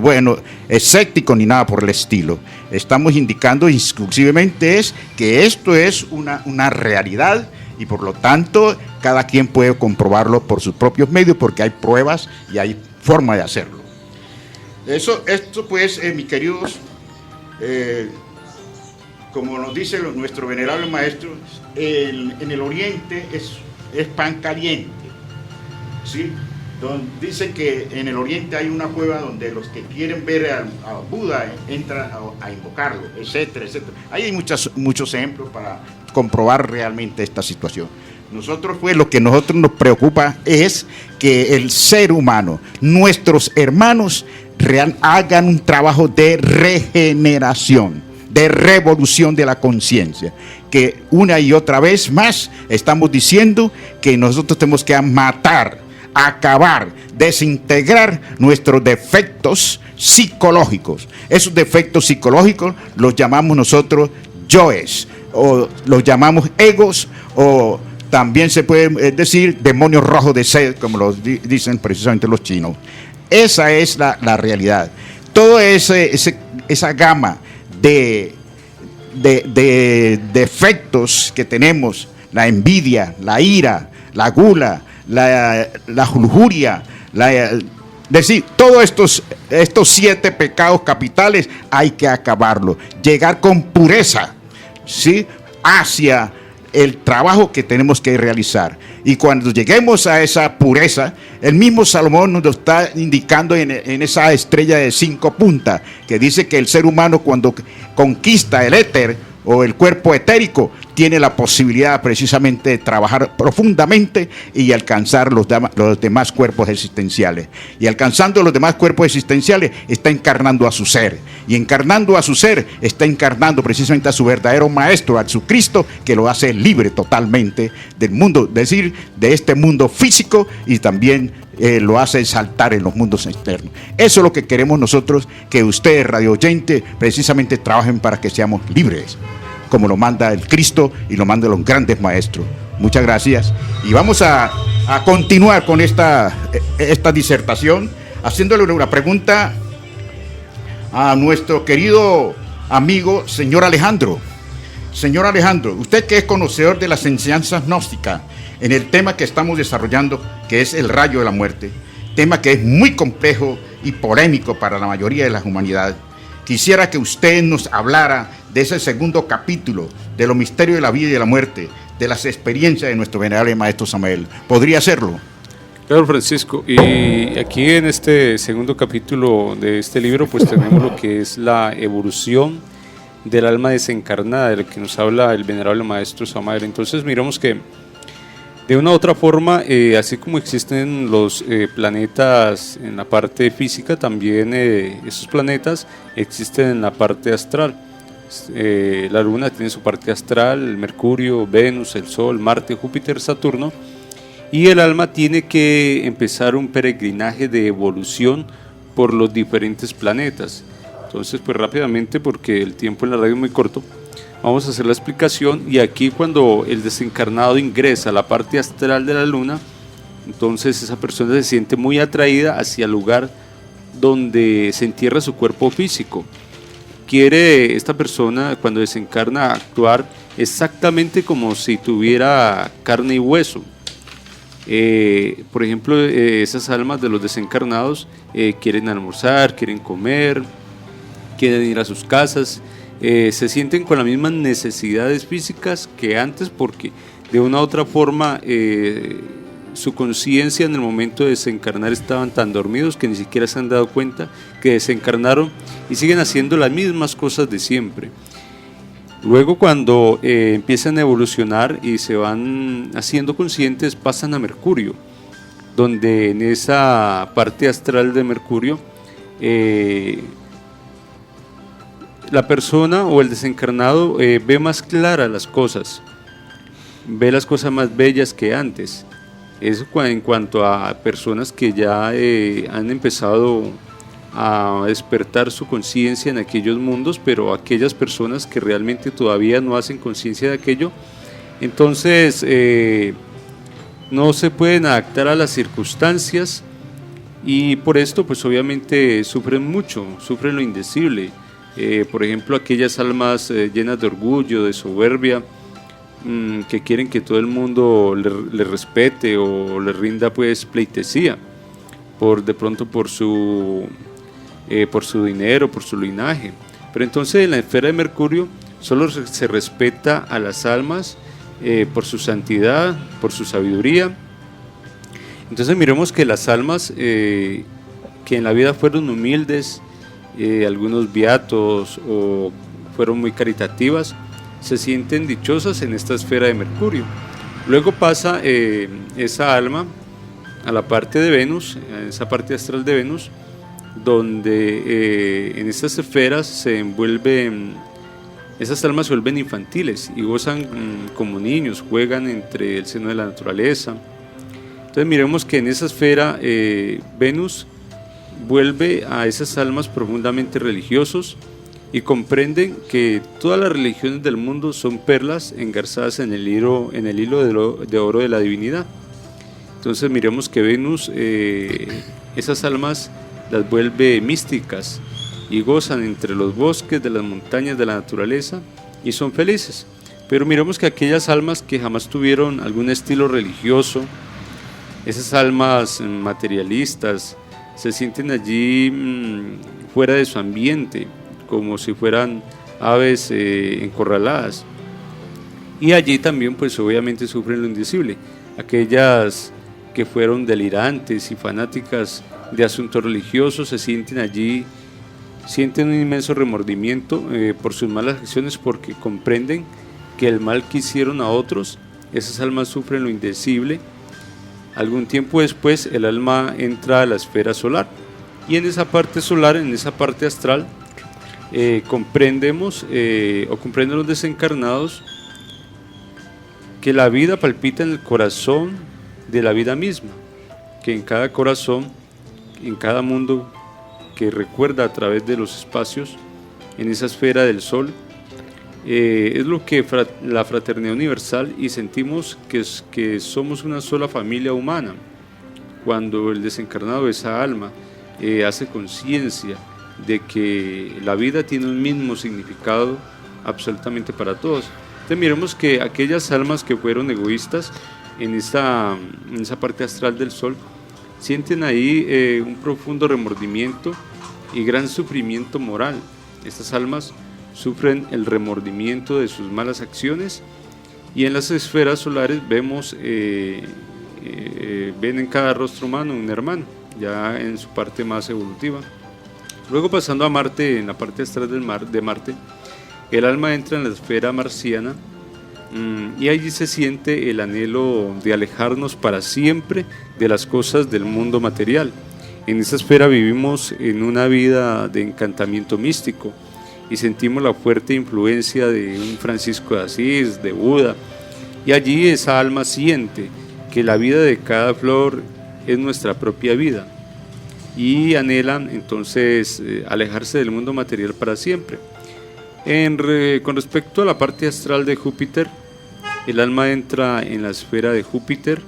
escéptico, ni nada por el estilo. Estamos indicando exclusivamente que esto es una realidad y por lo tanto cada quien puede comprobarlo por sus propios medios porque hay pruebas y hay forma de hacerlo. Esto pues, mis queridos, como nos dice nuestro venerable maestro, en el oriente es pan caliente, ¿sí? Dicen que en el oriente hay una cueva donde los que quieren ver a Buda entran a invocarlo, etcétera, etcétera. Ahí hay muchos ejemplos para comprobar realmente esta situación. Pues lo que a nosotros nos preocupa es que el ser humano, nuestros hermanos, hagan un trabajo de regeneración, de revolución de la conciencia, que una y otra vez más estamos diciendo que nosotros tenemos que matar, acabar, desintegrar nuestros defectos psicológicos. Esos defectos psicológicos los llamamos nosotros yoes, o los llamamos egos, o también se puede decir demonios rojos de sed, como lo dicen precisamente los chinos. Esa es la realidad. Toda esa gama de defectos que tenemos, la envidia, la ira, la gula, la lujuria, decir, todos estos 7 pecados capitales hay que acabarlo, llegar con pureza, ¿sí?, hacia el trabajo que tenemos que realizar. Y cuando lleguemos a esa pureza, el mismo Salomón nos lo está indicando en esa estrella de 5 puntas, que dice que el ser humano cuando conquista el éter o el cuerpo etérico tiene la posibilidad precisamente de trabajar profundamente y alcanzar los demás cuerpos existenciales. Y alcanzando los demás cuerpos existenciales está encarnando a su ser. Y encarnando a su ser está encarnando precisamente a su verdadero maestro, a Jesucristo, que lo hace libre totalmente del mundo, es decir, de este mundo físico, y también lo hace saltar en los mundos externos. Eso es lo que queremos nosotros, que ustedes, radio oyente, precisamente trabajen para que seamos libres, como lo manda el Cristo y lo mandan los grandes maestros. Muchas gracias. Y vamos a continuar con esta disertación, haciéndole una pregunta a nuestro querido amigo, señor Alejandro. Señor Alejandro, usted que es conocedor de las enseñanzas gnósticas, en el tema que estamos desarrollando, que es el rayo de la muerte, tema que es muy complejo y polémico para la mayoría de la humanidad. Quisiera que usted nos hablara de ese segundo capítulo, de los misterios de la vida y de la muerte, de las experiencias de nuestro venerable maestro Samael. ¿Podría hacerlo? Claro, Francisco. Y aquí en este segundo capítulo de este libro, pues tenemos lo que es la evolución del alma desencarnada, de lo que nos habla el venerable maestro Samael. Entonces miramos que de una u otra forma, así como existen los planetas en la parte física, también esos planetas existen en la parte astral. La Luna tiene su parte astral, el Mercurio, Venus, el Sol, Marte, Júpiter, Saturno, y el alma tiene que empezar un peregrinaje de evolución por los diferentes planetas. Entonces, pues rápidamente, porque el tiempo en la radio es muy corto, vamos a hacer la explicación. Y aquí, cuando el desencarnado ingresa a la parte astral de la Luna, entonces esa persona se siente muy atraída hacia el lugar donde se entierra su cuerpo físico. Quiere esta persona, cuando desencarna, actuar exactamente como si tuviera carne y hueso. Por ejemplo, esas almas de los desencarnados quieren almorzar, quieren comer, quieren ir a sus casas. Se sienten con las mismas necesidades físicas que antes, porque de una u otra forma su conciencia en el momento de desencarnar estaban tan dormidos que ni siquiera se han dado cuenta que desencarnaron y siguen haciendo las mismas cosas de siempre. Luego, cuando empiezan a evolucionar y se van haciendo conscientes, pasan a Mercurio, donde en esa parte astral de Mercurio la persona o el desencarnado ve más claras las cosas, ve las cosas más bellas que antes. Eso en cuanto a personas que ya han empezado a despertar su conciencia en aquellos mundos, pero aquellas personas que realmente todavía no hacen conciencia de aquello, entonces no se pueden adaptar a las circunstancias, y por esto pues obviamente sufren mucho, sufren lo indecible. Por ejemplo, aquellas almas llenas de orgullo, de soberbia, que quieren que todo el mundo le respete o le rinda pues pleitesía de pronto por su dinero, por su linaje. Pero entonces en la esfera de Mercurio solo se respeta a las almas por su santidad, por su sabiduría. Entonces miremos que las almas que en la vida fueron humildes, algunos beatos o fueron muy caritativas, se sienten dichosas en esta esfera de Mercurio. Luego pasa esa alma a la parte de Venus, a esa parte astral de Venus, donde en estas esferas se envuelven, esas almas se vuelven infantiles y gozan como niños, juegan entre el seno de la naturaleza. Entonces miremos que en esa esfera Venus vuelve a esas almas profundamente religiosos y comprenden que todas las religiones del mundo son perlas engarzadas en el hilo de oro de la divinidad. Entonces miremos que Venus, esas almas las vuelve místicas y gozan entre los bosques de las montañas de la naturaleza y son felices. Pero miremos que aquellas almas que jamás tuvieron algún estilo religioso, esas almas materialistas, se sienten allí fuera de su ambiente, como si fueran aves encorraladas, y allí también pues obviamente sufren lo indecible. Aquellas que fueron delirantes y fanáticas de asuntos religiosos se sienten allí sienten un inmenso remordimiento por sus malas acciones, porque comprenden que el mal que hicieron a otros, esas almas sufren lo indecible. Algún tiempo después el alma entra a la esfera solar, y en esa parte solar, en esa parte astral, comprenden los desencarnados que la vida palpita en el corazón de la vida misma, que en cada corazón, en cada mundo que recuerda a través de los espacios, en esa esfera del sol, es lo que la fraternidad universal, y sentimos que somos una sola familia humana. Cuando el desencarnado, esa alma, hace conciencia de que la vida tiene un mismo significado absolutamente para todos. Entonces miremos que aquellas almas que fueron egoístas en esa parte astral del sol, sienten ahí un profundo remordimiento y gran sufrimiento moral. Estas almas sufren el remordimiento de sus malas acciones, y en las esferas solares vemos, ven en cada rostro humano un hermano, ya en su parte más evolutiva. Luego, pasando a Marte, en la parte astral de Marte, el alma entra en la esfera marciana, y allí se siente el anhelo de alejarnos para siempre de las cosas del mundo material. En esa esfera vivimos en una vida de encantamiento místico, y sentimos la fuerte influencia de un Francisco de Asís, de Buda, y allí esa alma siente que la vida de cada flor es nuestra propia vida, y anhelan entonces alejarse del mundo material para siempre. Con respecto a la parte astral de Júpiter, el alma entra en la esfera de Júpiter,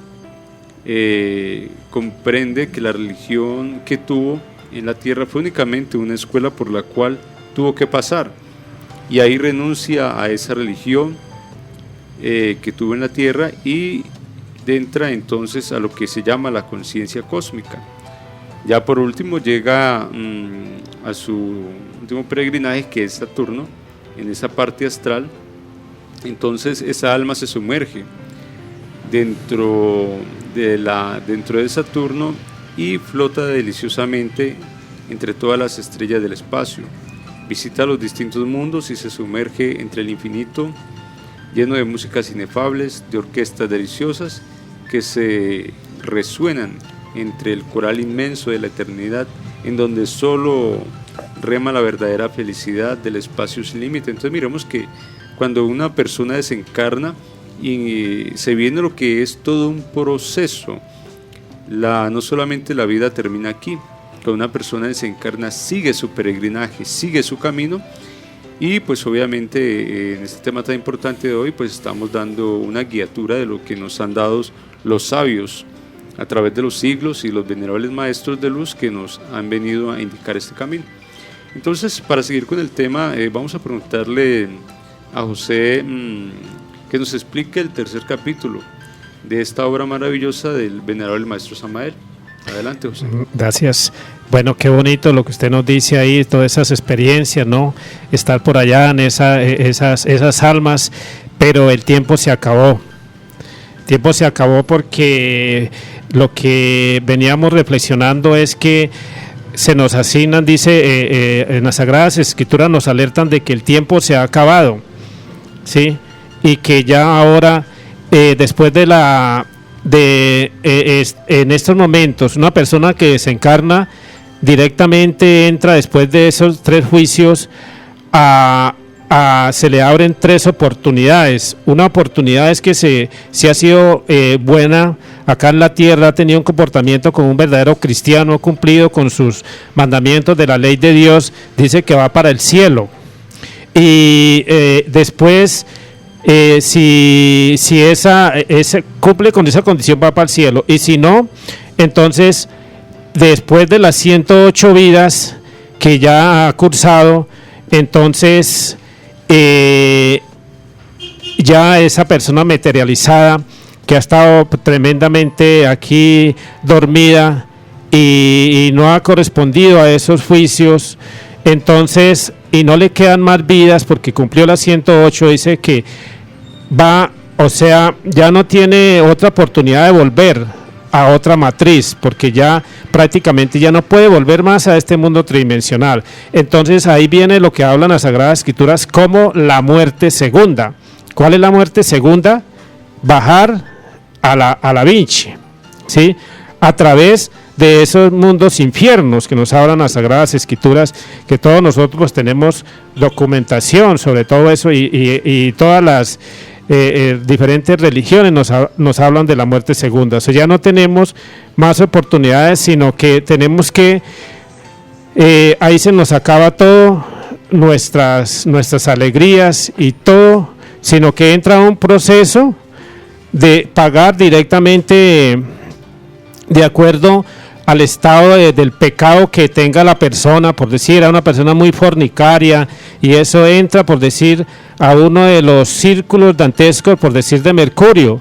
comprende que la religión que tuvo en la tierra fue únicamente una escuela por la cual tuvo que pasar, y ahí renuncia a esa religión que tuvo en la tierra, y entra entonces a lo que se llama la conciencia cósmica. Ya por último llega a su último peregrinaje, que es Saturno, en esa parte astral. Entonces esa alma se sumerge dentro de Saturno y flota deliciosamente entre todas las estrellas del espacio. Visita los distintos mundos y se sumerge entre el infinito, lleno de músicas inefables, de orquestas deliciosas que se resuenan entre el coral inmenso de la eternidad, en donde solo rema la verdadera felicidad del espacio sin límite. Entonces miremos que cuando una persona desencarna, y se viene lo que es todo un proceso, no solamente la vida termina aquí. Cuando una persona desencarna, sigue su peregrinaje, sigue su camino, y pues obviamente en este tema tan importante de hoy, pues estamos dando una guiatura de lo que nos han dado los sabios a través de los siglos, y los venerables maestros de luz que nos han venido a indicar este camino. Entonces, para seguir con el tema, vamos a preguntarle a José que nos explique el tercer capítulo de esta obra maravillosa del venerable maestro Samael. Adelante, José. Gracias. Bueno, qué bonito lo que usted nos dice ahí, todas esas experiencias, ¿no? Estar por allá en esas almas, pero el tiempo se acabó. El tiempo se acabó porque lo que veníamos reflexionando es que se nos asignan, dice, en las Sagradas Escrituras nos alertan de que el tiempo se ha acabado, ¿sí? Y que ya ahora, después en estos momentos, una persona que desencarna directamente entra después de esos 3 juicios se le abren 3 oportunidades. Una oportunidad es que si ha sido buena acá en la tierra, ha tenido un comportamiento como un verdadero cristiano, ha cumplido con sus mandamientos de la ley de Dios, dice que va para el cielo. Y después, si ese cumple con esa condición, va para el cielo. Y si no, entonces, después de las 108 vidas que ya ha cursado, entonces ya esa persona materializada que ha estado tremendamente aquí dormida y no ha correspondido a esos juicios, entonces, y no le quedan más vidas porque cumplió las 108, dice que va, o sea, ya no tiene otra oportunidad de volver a otra matriz, porque ya prácticamente ya no puede volver más a este mundo tridimensional. Entonces ahí viene lo que hablan las Sagradas Escrituras como la muerte segunda. ¿Cuál es la muerte segunda? Bajar a la Vinci, ¿sí? A través de esos mundos infiernos que nos hablan las Sagradas Escrituras, que todos nosotros pues, tenemos documentación sobre todo eso y todas las diferentes religiones nos hablan de la muerte segunda. O sea, ya no tenemos más oportunidades, sino que tenemos que, ahí se nos acaba todo, nuestras alegrías y todo, sino que entra un proceso de pagar directamente de acuerdo al estado del pecado que tenga la persona, por decir, a una persona muy fornicaria, y eso entra, por decir, a uno de los círculos dantescos, por decir, de Mercurio,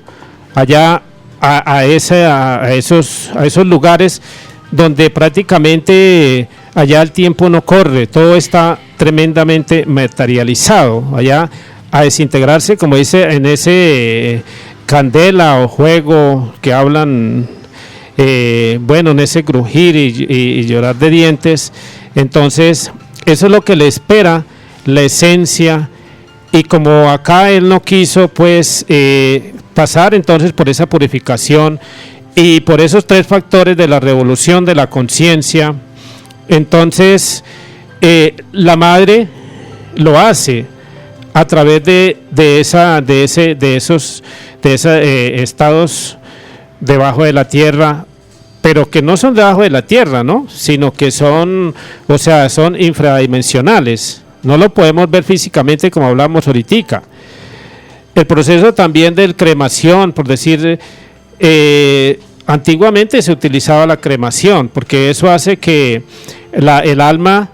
allá a esos lugares donde prácticamente allá el tiempo no corre, todo está tremendamente materializado, allá a desintegrarse, como dice en ese candela o juego que hablan, en ese crujir y llorar de dientes. Entonces eso es lo que le espera la esencia, y como acá él no quiso pues pasar entonces por esa purificación y por esos 3 factores de la revolución de la conciencia, entonces la madre lo hace a través de esos estados debajo de la tierra, pero que no son debajo de la tierra, ¿no? Sino que son infradimensionales. No lo podemos ver físicamente como hablamos ahorita. El proceso también de cremación, por decir, antiguamente se utilizaba la cremación, porque eso hace que el alma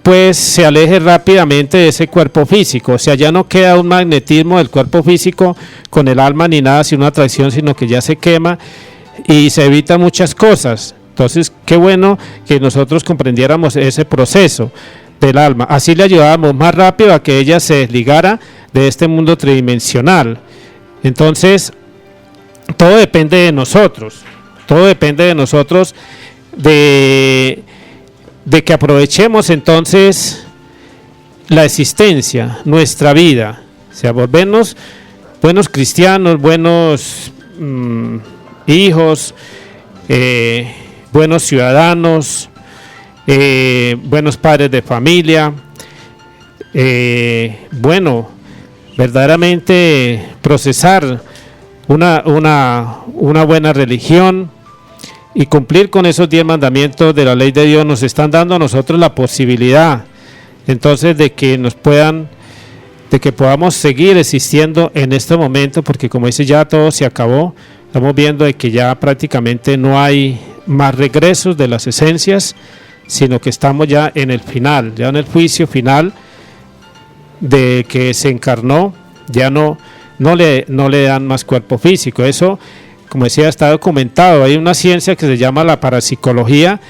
pues se aleje rápidamente de ese cuerpo físico. O sea, ya no queda un magnetismo del cuerpo físico con el alma ni nada, sino una atracción, sino que ya se quema y se evita muchas cosas. Entonces, qué bueno que nosotros comprendiéramos ese proceso del alma. Así le ayudábamos más rápido a que ella se desligara de este mundo tridimensional. Entonces, todo depende de nosotros. Todo depende de nosotros, de que aprovechemos entonces la existencia, nuestra vida. O sea, volvernos buenos cristianos, buenos hijos, buenos ciudadanos, buenos padres de familia, verdaderamente procesar una buena religión y cumplir con esos 10 mandamientos de la ley de Dios. Nos están dando a nosotros la posibilidad entonces de que podamos seguir existiendo en este momento, porque como dice, ya todo se acabó. Estamos viendo de que ya prácticamente no hay más regresos de las esencias, sino que estamos ya en el final, ya en el juicio final de que se encarnó, ya no le dan más cuerpo físico. Eso, como decía, está documentado. Hay una ciencia que se llama la parapsicología,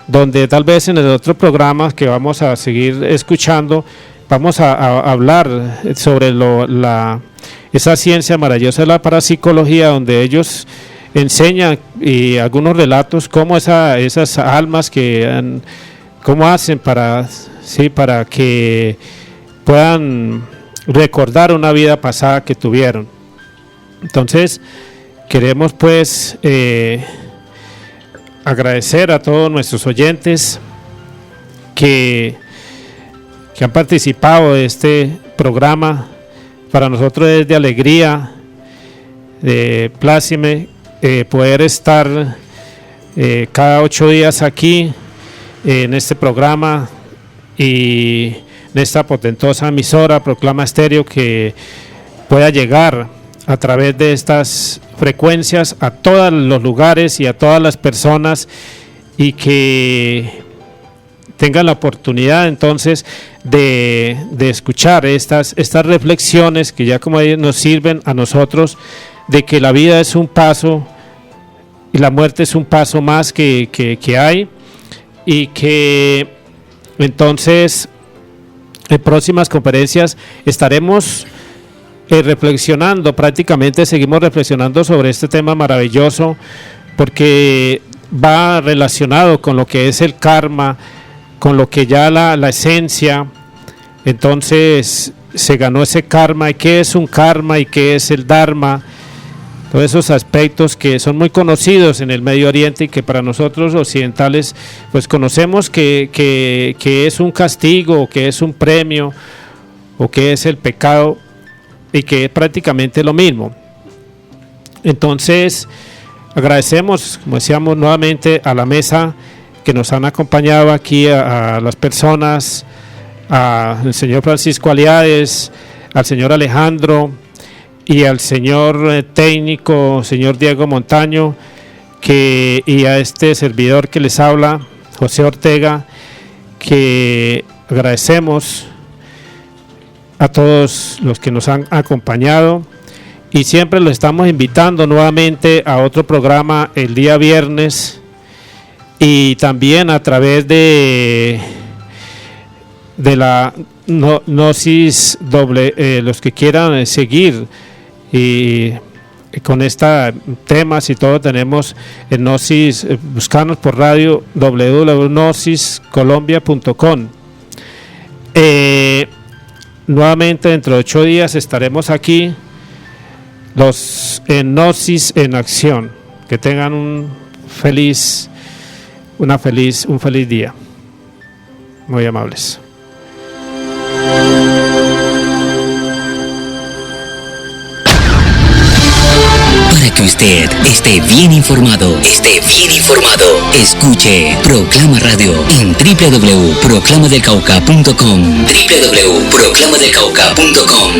donde tal vez en el otro programa que vamos a seguir escuchando, vamos a hablar sobre esa ciencia maravillosa de la parapsicología, donde ellos enseñan y algunos relatos cómo esas almas cómo hacen para que puedan recordar una vida pasada que tuvieron. Entonces queremos pues agradecer a todos nuestros oyentes que han participado de este programa. Para nosotros es de alegría, de plácime poder estar cada 8 días aquí en este programa y en esta potentosa emisora Proclama Estéreo, que pueda llegar a través de estas frecuencias a todos los lugares y a todas las personas, y que tengan la oportunidad entonces de escuchar estas reflexiones que ya como nos sirven a nosotros, de que la vida es un paso y la muerte es un paso más que hay, y que entonces en próximas conferencias estaremos reflexionando, prácticamente seguimos reflexionando sobre este tema maravilloso porque va relacionado con lo que es el karma, con lo que ya la esencia. Entonces se ganó ese karma. ¿Y qué es un karma y qué es el dharma? Todos esos aspectos que son muy conocidos en el Medio Oriente y que para nosotros occidentales pues conocemos que es un castigo, que es un premio o que es el pecado, y que es prácticamente lo mismo. Entonces agradecemos, como decíamos, nuevamente a la mesa que nos han acompañado aquí, a las personas, al señor Francisco Aliades, al señor Alejandro y al señor técnico, señor Diego Montaño, y a este servidor que les habla, José Ortega, que agradecemos a todos los que nos han acompañado, y siempre los estamos invitando nuevamente a otro programa el día viernes, y también a través de la Gnosis doble, los que quieran seguir y con estos temas y todo, tenemos en Gnosis, buscarnos por radio www.gnosiscolombia.com. Nuevamente dentro de 8 días estaremos aquí, los en Gnosis en acción. Que tengan un feliz día. Muy amables. Para que usted esté bien informado, escuche Proclama Radio en www.proclamadelcauca.com.